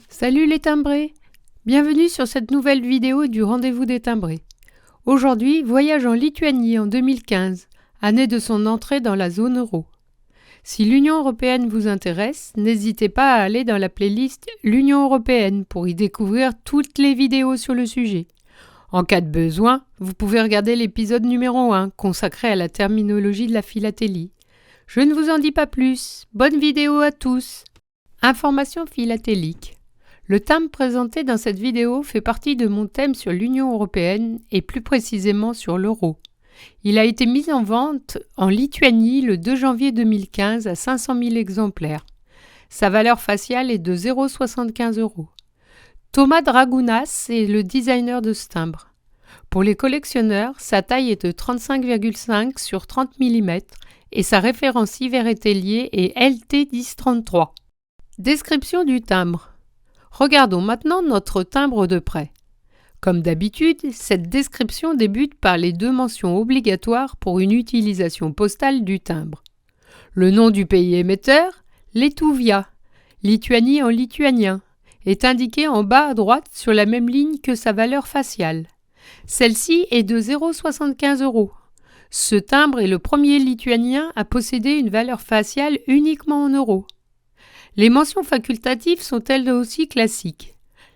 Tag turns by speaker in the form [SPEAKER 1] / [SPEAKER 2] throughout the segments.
[SPEAKER 1] Salut les timbrés! Bienvenue sur cette nouvelle vidéo du Rendez-vous des timbrés. Aujourd'hui, voyage en Lituanie en 2015, année de son entrée dans la zone euro. Si l'Union européenne vous intéresse, n'hésitez pas à aller dans la playlist L'Union européenne pour y découvrir toutes les vidéos sur le sujet. En cas de besoin, vous pouvez regarder l'épisode numéro 1 consacré à la terminologie de la philatélie. Je ne vous en dis pas plus. Bonne vidéo à tous! Information philatélique. Le timbre présenté dans cette vidéo fait partie de mon thème sur l'Union européenne et plus précisément sur l'euro. Il a été mis en vente en Lituanie le 2 janvier 2015 à 500 000 exemplaires. Sa valeur faciale est de 0,75 €. Thomas Dragounas est le designer de ce timbre. Pour les collectionneurs, sa taille est de 35,5 sur 30 mm et sa référence Iverétellier est LT1033. Description du timbre. Regardons maintenant notre timbre de près. Comme d'habitude, cette description débute par les deux mentions obligatoires pour une utilisation postale du timbre. Le nom du pays émetteur, Lietuvia, Lituanie en lituanien, est indiqué en bas à droite sur la même ligne que sa valeur faciale. Celle-ci est de 0,75 €. Ce timbre est le premier lituanien à posséder une valeur faciale uniquement en euros. Les mentions facultatives sont elles aussi classiques.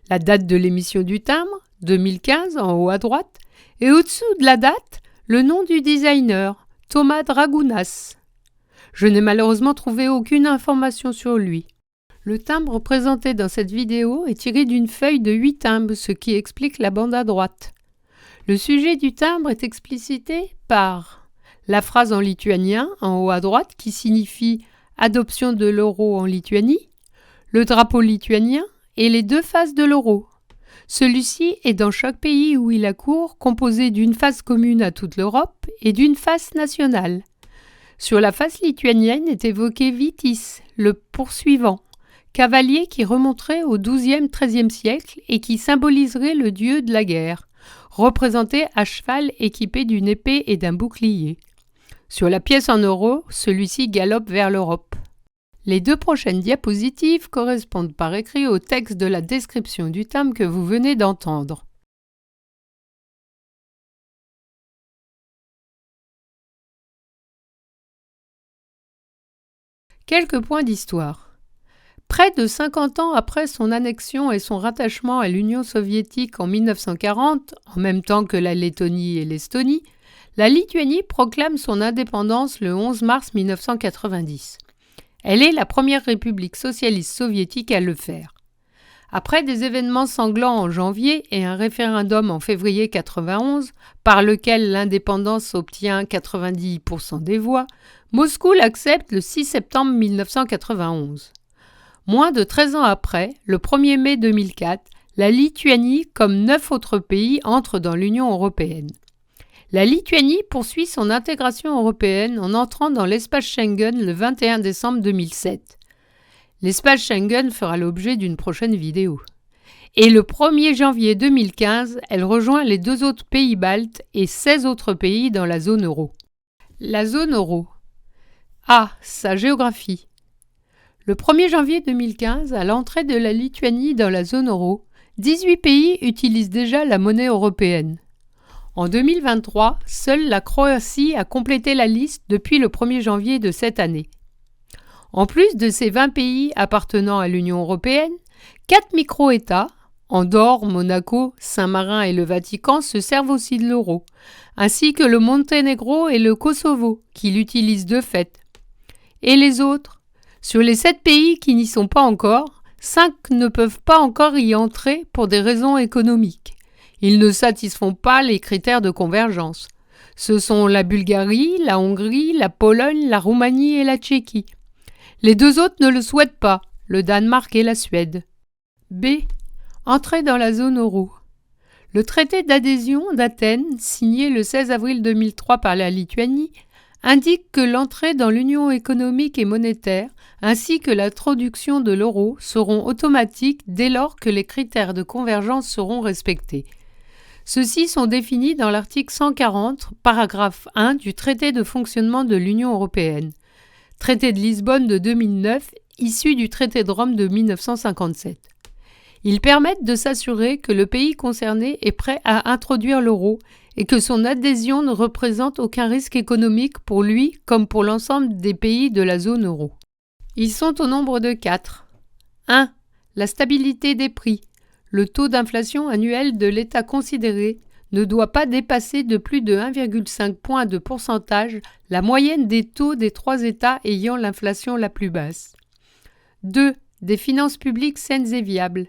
[SPEAKER 1] La date de l'émission du timbre, 2015 en haut à droite, et au-dessous de la date, le nom du designer, Thomas Dragounas. Je n'ai malheureusement trouvé aucune information sur lui. Le timbre présenté dans cette vidéo est tiré d'une feuille de 8 timbres, ce qui explique la bande à droite. Le sujet du timbre est explicité par la phrase en lituanien en haut à droite qui signifie adoption de l'euro en Lituanie, le drapeau lituanien et les deux faces de l'euro. Celui-ci est dans chaque pays où il a cours composé d'une face commune à toute l'Europe et d'une face nationale. Sur la face lituanienne est évoqué Vytis, le poursuivant, cavalier qui remonterait au XIIe-XIIIe siècle et qui symboliserait le dieu de la guerre, représenté à cheval équipé d'une épée et d'un bouclier. Sur la pièce en euros, celui-ci galope vers l'Europe. Les deux prochaines diapositives correspondent par écrit au texte de la description du timbre que vous venez d'entendre. Quelques points d'histoire. Près de 50 ans après son annexion et son rattachement à l'Union soviétique en 1940, en même temps que la Lettonie et l'Estonie, la Lituanie proclame son indépendance le 11 mars 1990. Elle est la première république socialiste soviétique à le faire. Après des événements sanglants en janvier et un référendum en février 1991, par lequel l'indépendance obtient 90% des voix, Moscou l'accepte le 6 septembre 1991. Moins de 13 ans après, le 1er mai 2004, la Lituanie, comme 9 autres pays, entre dans l'Union européenne. La Lituanie poursuit son intégration européenne en entrant dans l'espace Schengen le 21 décembre 2007. L'espace Schengen fera l'objet d'une prochaine vidéo. Et le 1er janvier 2015, elle rejoint les deux autres pays baltes et 16 autres pays dans la zone euro. La zone euro. A. Sa géographie. Le 1er janvier 2015, à l'entrée de la Lituanie dans la zone euro, 18 pays utilisent déjà la monnaie européenne. En 2023, seule la Croatie a complété la liste depuis le 1er janvier de cette année. En plus de ces 20 pays appartenant à l'Union européenne, 4 micro-États, Andorre, Monaco, Saint-Marin et le Vatican se servent aussi de l'euro, ainsi que le Monténégro et le Kosovo, qui l'utilisent de fait. Et les autres? Sur les 7 pays qui n'y sont pas encore, 5 ne peuvent pas encore y entrer pour des raisons économiques. Ils ne satisfont pas les critères de convergence. Ce sont la Bulgarie, la Hongrie, la Pologne, la Roumanie et la Tchéquie. Les deux autres ne le souhaitent pas, le Danemark et la Suède. B. Entrée dans la zone euro. Le traité d'adhésion d'Athènes, signé le 16 avril 2003 par la Lituanie, indique que l'entrée dans l'Union économique et monétaire ainsi que l'introduction de l'euro seront automatiques dès lors que les critères de convergence seront respectés. Ceux-ci sont définis dans l'article 140, paragraphe 1 du traité de fonctionnement de l'Union européenne. Traité de Lisbonne de 2009, issu du traité de Rome de 1957. Ils permettent de s'assurer que le pays concerné est prêt à introduire l'euro et que son adhésion ne représente aucun risque économique pour lui comme pour l'ensemble des pays de la zone euro. Ils sont au nombre de 4. 1. La stabilité des prix. Le taux d'inflation annuel de l'État considéré ne doit pas dépasser de plus de 1,5 point de pourcentage la moyenne des taux des 3 États ayant l'inflation la plus basse. 2. Des finances publiques saines et viables.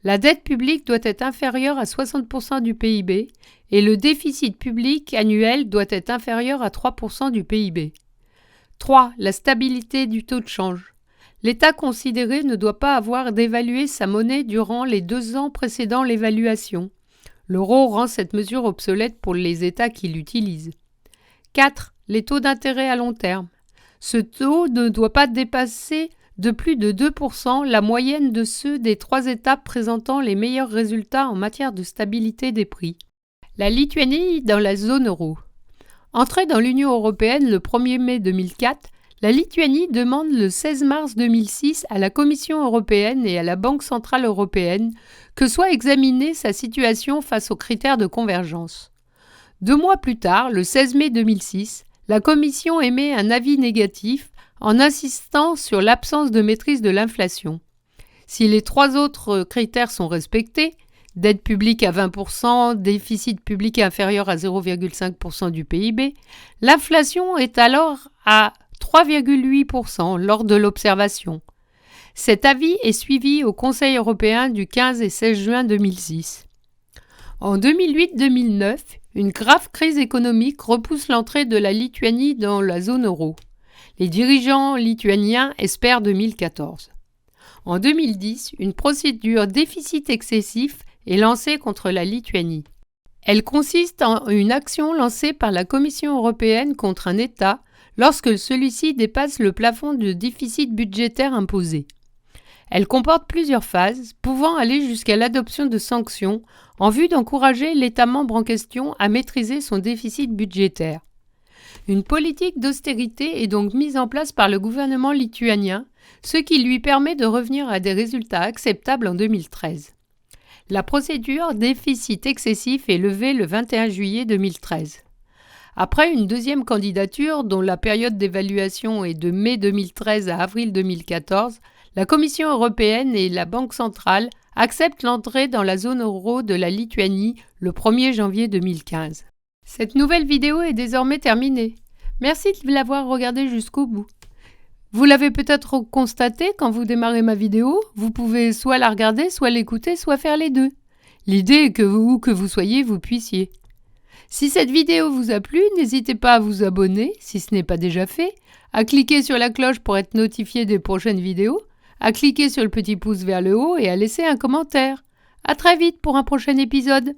[SPEAKER 1] La dette publique doit être inférieure à 60% du PIB et le déficit public annuel doit être inférieur à 3% du PIB. 3. La stabilité du taux de change. L'État considéré ne doit pas avoir d'évaluer sa monnaie durant les 2 ans précédant l'évaluation. L'euro rend cette mesure obsolète pour les États qui l'utilisent. 4. Les taux d'intérêt à long terme. Ce taux ne doit pas dépasser de plus de 2% la moyenne de ceux des 3 États présentant les meilleurs résultats en matière de stabilité des prix. La Lituanie dans la zone euro. Entrée dans l'Union européenne le 1er mai 2004, la Lituanie demande le 16 mars 2006 à la Commission européenne et à la Banque centrale européenne que soit examinée sa situation face aux critères de convergence. 2 mois plus tard, le 16 mai 2006, la Commission émet un avis négatif en insistant sur l'absence de maîtrise de l'inflation. Si les 3 autres critères sont respectés, dette publique à 20%, déficit public inférieur à 0,5% du PIB, l'inflation est alors à 3,8% lors de l'observation. Cet avis est suivi au Conseil européen du 15 et 16 juin 2006. En 2008-2009, une grave crise économique repousse l'entrée de la Lituanie dans la zone euro. Les dirigeants lituaniens espèrent 2014. En 2010, une procédure déficit excessif est lancée contre la Lituanie. Elle consiste en une action lancée par la Commission européenne contre un État lorsque celui-ci dépasse le plafond de déficit budgétaire imposé. Elle comporte plusieurs phases, pouvant aller jusqu'à l'adoption de sanctions en vue d'encourager l'État membre en question à maîtriser son déficit budgétaire. Une politique d'austérité est donc mise en place par le gouvernement lituanien, ce qui lui permet de revenir à des résultats acceptables en 2013. La procédure déficit excessif est levée le 21 juillet 2013. Après une deuxième candidature, dont la période d'évaluation est de mai 2013 à avril 2014, la Commission européenne et la Banque centrale acceptent l'entrée dans la zone euro de la Lituanie le 1er janvier 2015. Cette nouvelle vidéo est désormais terminée. Merci de l'avoir regardée jusqu'au bout. Vous l'avez peut-être constaté quand vous démarrez ma vidéo, vous pouvez soit la regarder, soit l'écouter, soit faire les deux. L'idée est que où que vous soyez, vous puissiez. Si cette vidéo vous a plu, n'hésitez pas à vous abonner, si ce n'est pas déjà fait, à cliquer sur la cloche pour être notifié des prochaines vidéos, à cliquer sur le petit pouce vers le haut et à laisser un commentaire. À très vite pour un prochain épisode.